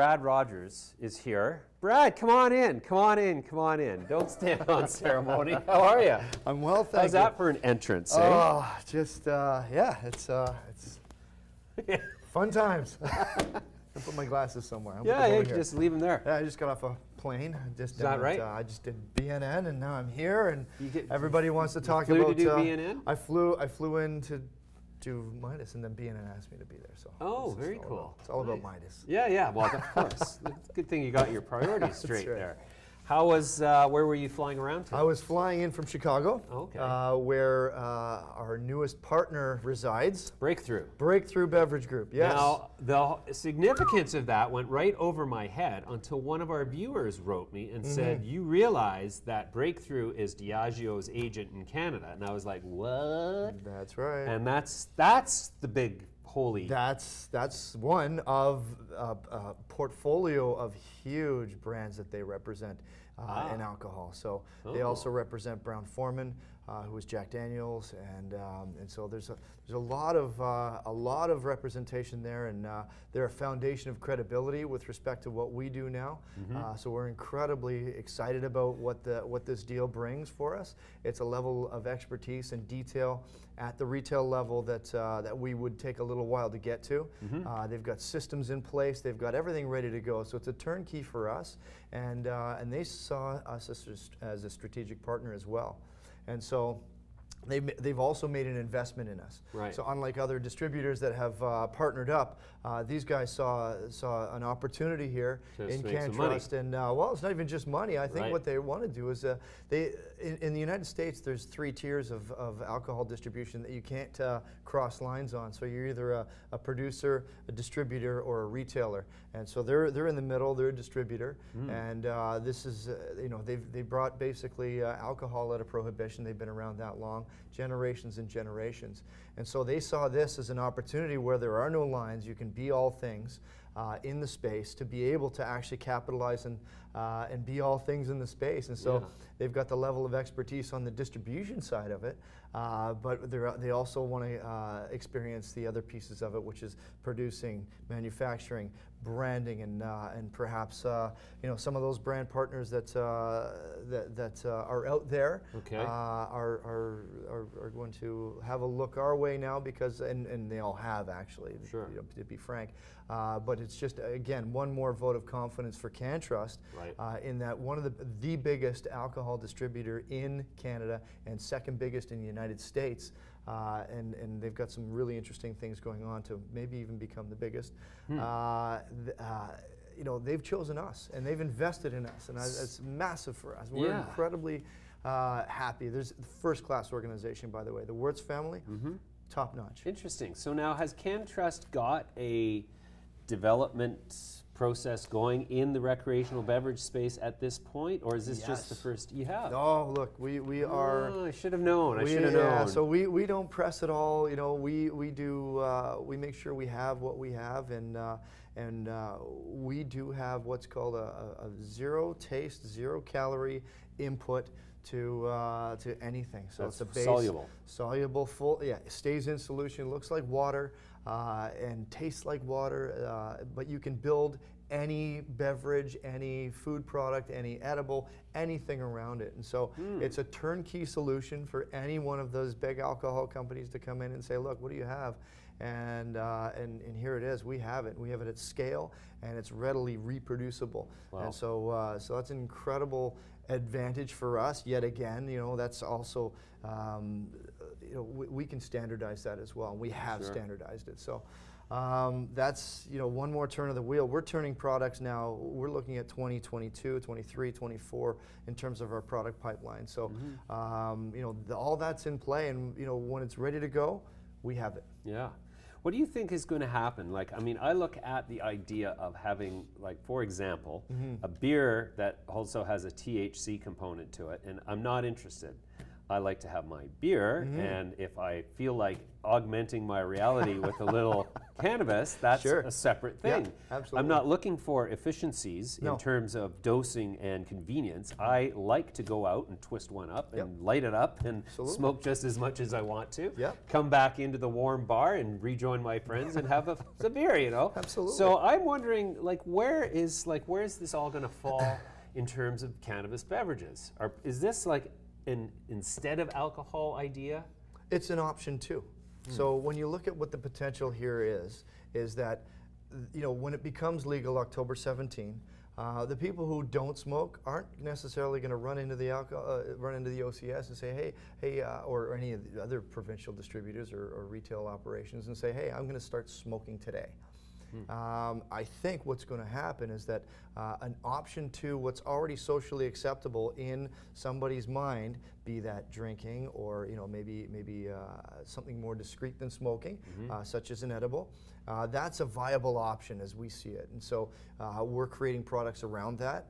Brad Rogers is here. Brad, come on in, come on in, come on in. Don't stand on ceremony. How are you? I'm well, thank you. How's that for an entrance, eh? Oh, just, yeah, it's fun times. I put my glasses somewhere. Yeah, you can just leave them there. Yeah, I just got off a plane. Is that right? I just did BNN, and now I'm here, and everybody wants to talk about. You flew to do BNN? I flew in to do Midas, and then BNN asked me to be there. So. Oh, very cool. It's all about Midas. Yeah, yeah. Well, of course. Good thing you got your priorities straight there. How was, where were you flying around to? I was flying in from Chicago, where our newest partner resides. Breakthru Beverage Group, yes. Now, the significance of that went right over my head until one of our viewers wrote me and said, you realize that Breakthru is Diageo's agent in Canada. And I was like, what? That's right. And that's the big holy. That's one of a portfolio of huge brands that they represent in alcohol. So they also represent Brown-Forman, who is Jack Daniels, and so there's a lot of representation there, and they're a foundation of credibility with respect to what we do now. So we're incredibly excited about what this deal brings for us. It's a level of expertise and detail at the retail level that we would take a little while to get to. They've got systems in place. They've got everything ready to go. So it's a turnkey for us, and they saw us as a strategic partner as well. And so they've also made an investment in us. Right. So unlike other distributors that have partnered up, these guys saw an opportunity here in CannTrust, and well, it's not even just money. I think what they want to do is in the United States, there's 3 tiers of alcohol distribution that you can't cross lines on. So you're either a producer, a distributor, or a retailer. And so they're in the middle. They're a distributor, and this is they brought basically alcohol out of prohibition. They've been around that long, generations and generations. And so they saw this as an opportunity where there are no lines. You can be all things in the space, to be able to actually capitalize and be all things in the space. And so they've got the level of expertise on the distribution side of it, but they also want to experience the other pieces of it, which is producing, manufacturing, branding, and perhaps some of those brand partners that are out there are going to have a look our way now, because and they all have actually, to be frank. But it's just, again, one more vote of confidence for CannTrust, in that one of the biggest alcohol distributor in Canada and second biggest in the United States, and they've got some really interesting things going on to maybe even become the biggest. They've chosen us, and they've invested in us, and it's massive for us. We're incredibly happy. There's a first-class organization, by the way. The Wirtz family, top-notch. Interesting. So now, has CannTrust got a development process going in the recreational beverage space at this point, or is this just the first you have? Oh, look, we are. Oh, I should have known. I should have known. So we don't press at all. We do. We make sure we have what we have, and we do have what's called a zero taste, 0 calorie input to anything. So it's a base, soluble, full. Yeah, it stays in solution. Looks like water. And tastes like water, but you can build any beverage, any food product, any edible, anything around it. And so it's a turnkey solution for any one of those big alcohol companies to come in and say, look, what do you have? And here it is. We have it. We have it at scale, and it's readily reproducible. Wow. And so that's an incredible advantage for us. Yet again, that's also we can standardize that as well. We have standardized it. So that's one more turn of the wheel. We're turning products now. We're looking at 2022, 23, 24 in terms of our product pipeline. So all that's in play, and when it's ready to go, we have it. Yeah. What do you think is going to happen? Like, I mean, I look at the idea of having, like, for example, a beer that also has a THC component to it, and I'm not interested. I like to have my beer, and if I feel like augmenting my reality with a little cannabis, that's a separate thing. Yeah, absolutely. I'm not looking for efficiencies in terms of dosing and convenience. I like to go out and twist one up and light it up and smoke just as much as I want to. Come back into the warm bar and rejoin my friends and have a beer, you know? Absolutely. So I'm wondering, like, where is this all going to fall in terms of cannabis beverages? Is this like an instead of alcohol idea? It's an option too. So when you look at what the potential here is that, you know, when it becomes legal October 17, the people who don't smoke aren't necessarily going to run into the OCS and say, hey, or any of the other provincial distributors or retail operations and say, hey, I'm going to start smoking today. I think what's going to happen is that an option to what's already socially acceptable in somebody's mind, be that drinking or, you know, maybe something more discreet than smoking, such as an edible, that's a viable option as we see it. And so we're creating products around that.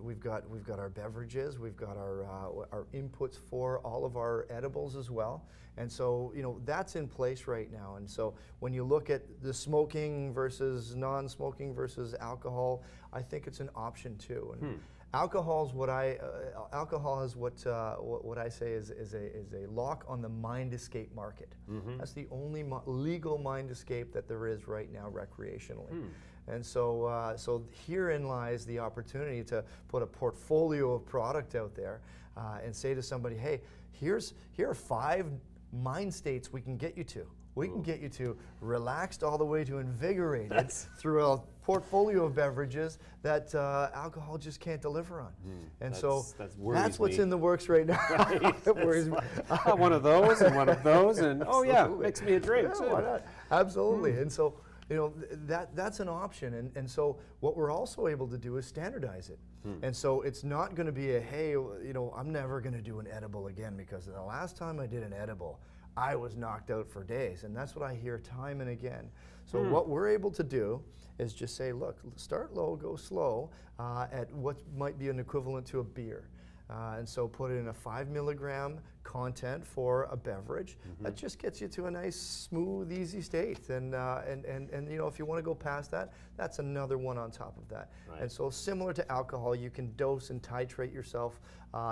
We've got our beverages, we've got our inputs for all of our edibles as well. And so, you know, that's in place right now. And so when you look at the smoking versus non-smoking versus alcohol, I think it's an option too. And alcohol is what I say is a lock on the mind escape market. That's the only legal mind escape that there is right now recreationally. And so, so herein lies the opportunity to put a portfolio of product out there and say to somebody, hey, here are 5 mind states we can get you to. We can get you to relaxed all the way to invigorated through a portfolio of beverages that alcohol just can't deliver on. And that's what's in the works right now. It worries me. One of those and one of those, and oh yeah, mix me a drink. Yeah, why not? Absolutely. And so, you know, that's an option. And so what we're also able to do is standardize it. And so it's not going to be a, hey, you know, I'm never going to do an edible again because the last time I did an edible, I was knocked out for days. And that's what I hear time and again. So what we're able to do is just say, look, start low, go slow at what might be an equivalent to a beer. And so put it in a 5 milligram content for a beverage. That just gets you to a nice, smooth, easy state. And you know, if you want to go past that, that's another one on top of that. And so similar to alcohol, you can dose and titrate yourself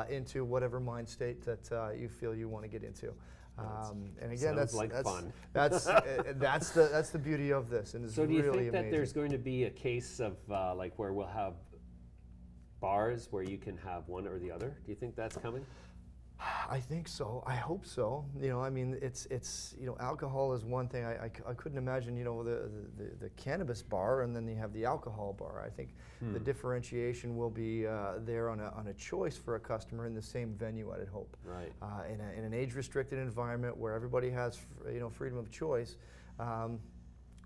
into whatever mind state that you feel you want to get into. And again, that's fun. That's the beauty of this. And it's so do you really think that amazing. there's going to be a case of like where we'll have bars where you can have one or the other? Do you think that's coming? I think so. I hope so. You know, I mean, it's you know, alcohol is one thing. I couldn't imagine, you know, the cannabis bar and then you have the alcohol bar. I think the differentiation will be there on a choice for a customer in the same venue, I'd hope. Right. In an age-restricted environment where everybody has, you know, freedom of choice.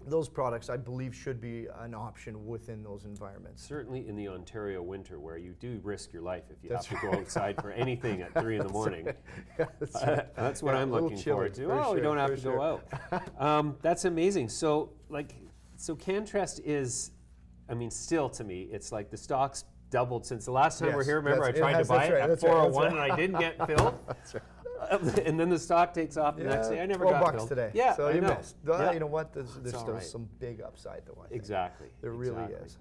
Those products, I believe, should be an option within those environments. Certainly in the Ontario winter, where you do risk your life if you have to go outside for anything at 3 in the morning. That's what I'm looking forward to. Oh, we don't have to go out. That's amazing. So, so CannTrust is, I mean, still to me, it's like the stock's doubled since the last time we're here. Remember, I tried to buy it at 401 and I didn't get filled. That's right. And then the stock takes off the next day. I never got $12 today. Yeah, so you missed. You know what? There's still some big upside, though. I think. Exactly. There really is.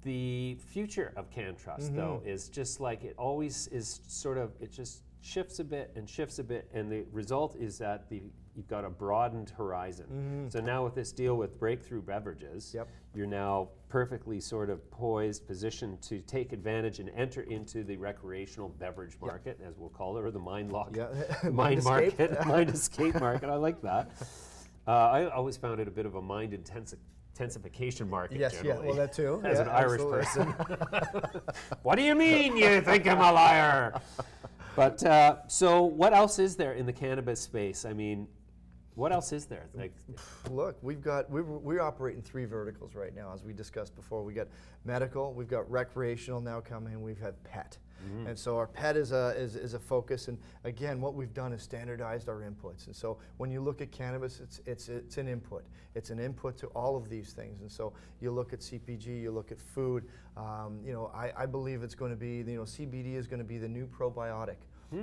The future of CannTrust, though, is just like it always is. Sort of, it just shifts a bit and shifts a bit, and the result is that you've got a broadened horizon. So now with this deal with Breakthru Beverages, you're now perfectly sort of poised, positioned to take advantage and enter into the recreational beverage market, as we'll call it, or the mind escape market. I like that. I always found it a bit of a mind intensification market. Yes, generally, well, that too. As an Irish person. What do you mean you think I'm a liar? But so what else is there in the cannabis space? I mean, what else is there? Like, look, we operate in 3 verticals right now, as we discussed before. We got medical, we've got recreational now coming, and we've had pet. And so our pet is a focus, and again, what we've done is standardized our inputs. And so when you look at cannabis, it's an input. It's an input to all of these things. And so you look at CPG, you look at food. You know, I believe it's going to be, you know, CBD is going to be the new probiotic.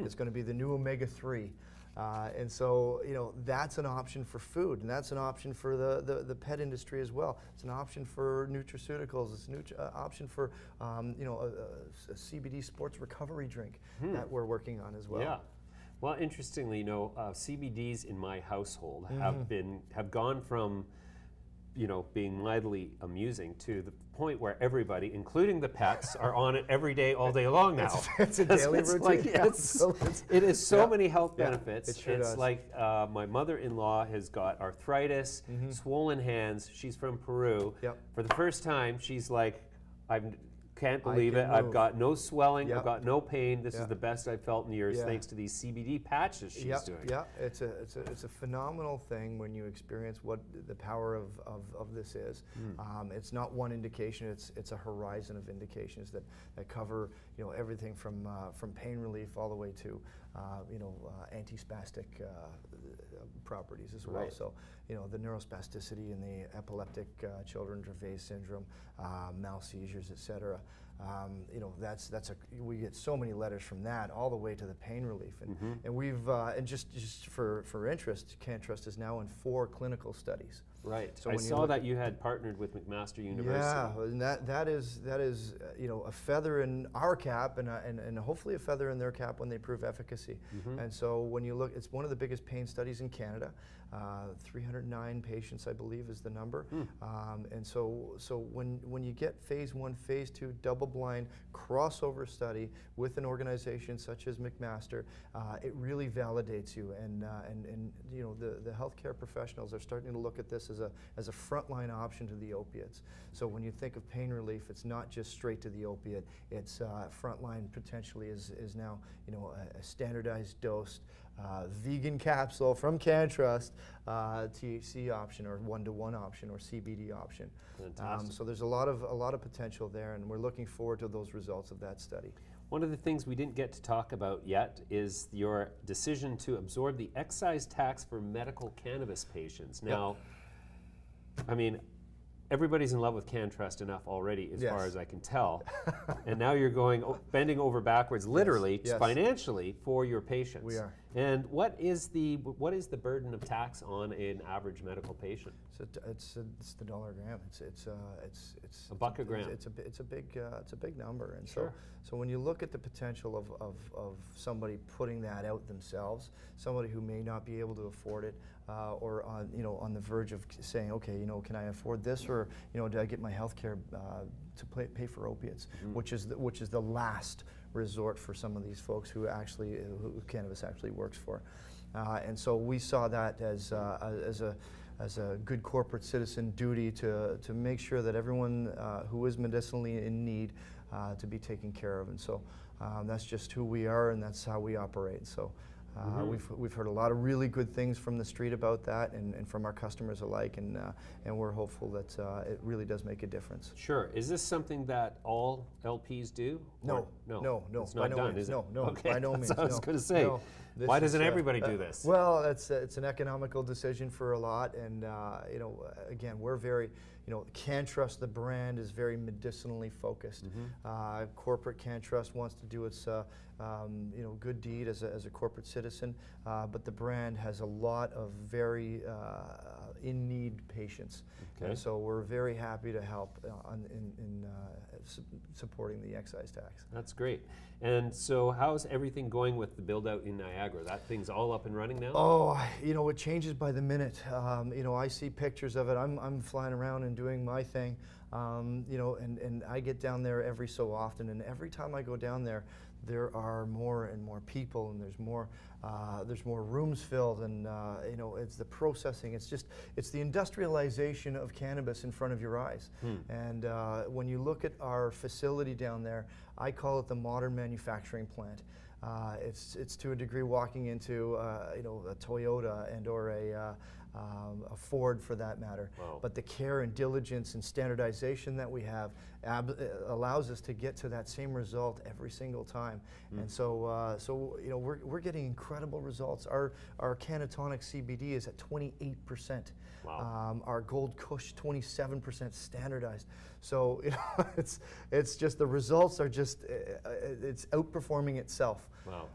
It's going to be the new omega-3. And so, you know, that's an option for food, and that's an option for the pet industry as well. It's an option for nutraceuticals. It's an option for, you know, a CBD sports recovery drink that we're working on as well. Yeah. Well, interestingly, you know, CBDs in my household have gone from, you know, being mildly amusing to the point where everybody, including the pets, are on it every day, all day long now. It's a daily routine. Like, it is so many health benefits. It sure it's does. like my mother-in-law has got arthritis, swollen hands. She's from Peru. For the first time, she's like, I can't believe it. I've got no swelling. I've got no pain. This is the best I've felt in years, thanks to these CBD patches she's doing. Yeah, it's a phenomenal thing when you experience what the power of this is. It's not one indication. It's a horizon of indications that cover, you know, everything from pain relief all the way to you know, antispastic properties as well. So, you know, the neurospasticity in the epileptic children, Dravet syndrome, mouse seizures, etc. You know, we get so many letters from that all the way to the pain relief, and we've and just for interest, CannTrust is now in 4 clinical studies. Right. So I saw that you had partnered with McMaster University. Yeah, and that is you know, a feather in our cap, and hopefully a feather in their cap when they prove efficacy. And so when you look, it's one of the biggest pain studies in Canada. 309 patients, I believe, is the number. And so when you get phase 1, phase 2, double-blind crossover study with an organization such as McMaster, it really validates you. And you know, the healthcare professionals are starting to look at this as a frontline option to the opiates. So when you think of pain relief, it's not just straight to the opiate. It's frontline potentially is now, you know, a standardized dosed vegan capsule from CannTrust, THC option or 1-to-1 option or CBD option. So there's a lot of potential there, and we're looking forward to those results of that study. One of the things we didn't get to talk about yet is your decision to absorb the excise tax for medical cannabis patients. Now, I mean, everybody's in love with CannTrust enough already, as far as I can tell. And now you're going bending over backwards, literally, financially, for your patients. We are. And what is the burden of tax on an average medical patient? It's the $1 a gram. It's $1 a gram. It's a big number, and so when you look at the potential of somebody putting that out themselves, somebody who may not be able to afford it, or on the verge of saying, okay, you know, can I afford this, or, you know, do I get my health care to pay for opiates, which is the last resort for some of these folks who cannabis actually works for, and so we saw that as a good corporate citizen duty to make sure that everyone who is medicinally in need to be taken care of, and so that's just who we are, and that's how we operate. So we've heard a lot of really good things from the street about that, and from our customers alike, and we're hopeful that it really does make a difference. Sure. Is this something that all LPs do? No. It's not done, is it? No, okay. By no means. That's what I was going to say. No. Why doesn't everybody do this? Well, it's an economical decision for a lot, and you know, again, we're very, you know, CannTrust, the brand, is very medicinally focused. Corporate CannTrust wants to do its you know, good deed as a corporate citizen, but the brand has a lot of very in-need patients, and so we're very happy to help in supporting the excise tax. That's great. And so how's everything going with the build-out in Niagara? That thing's all up and running now? Oh, you know, it changes by the minute. You know, I see pictures of it. I'm flying around and doing my thing, you know, and I get down there every so often, and every time I go down there, there are more and more people, and there's more rooms filled, and you know, it's the processing. It's the industrialization of cannabis in front of your eyes. And when you look at our facility down there, I call it the modern manufacturing plant. It's to a degree walking into you know, a Toyota and or a Ford for that matter. Wow. But the care and diligence and standardization that we have allows us to get to that same result every single time. And so, you know, we're getting incredible results. Our Cannatonic CBD is at 28%. Wow. Our Gold Kush 27% standardized. So you know, it's just the results are just it's outperforming itself. Wow.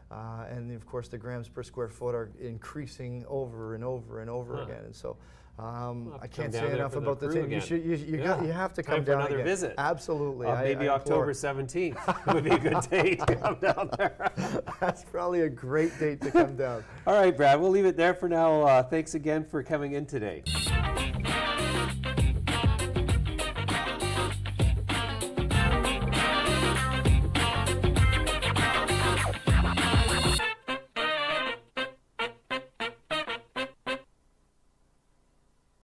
And of course the grams per square foot are increasing over and over and over again. And so I can't say enough about the team. You have to come down another again. Visit. Absolutely. Maybe October 17th would be a good date to come down there. That's probably a great date to come down. All right, Brad, we'll leave it there for now. Thanks again for coming in today.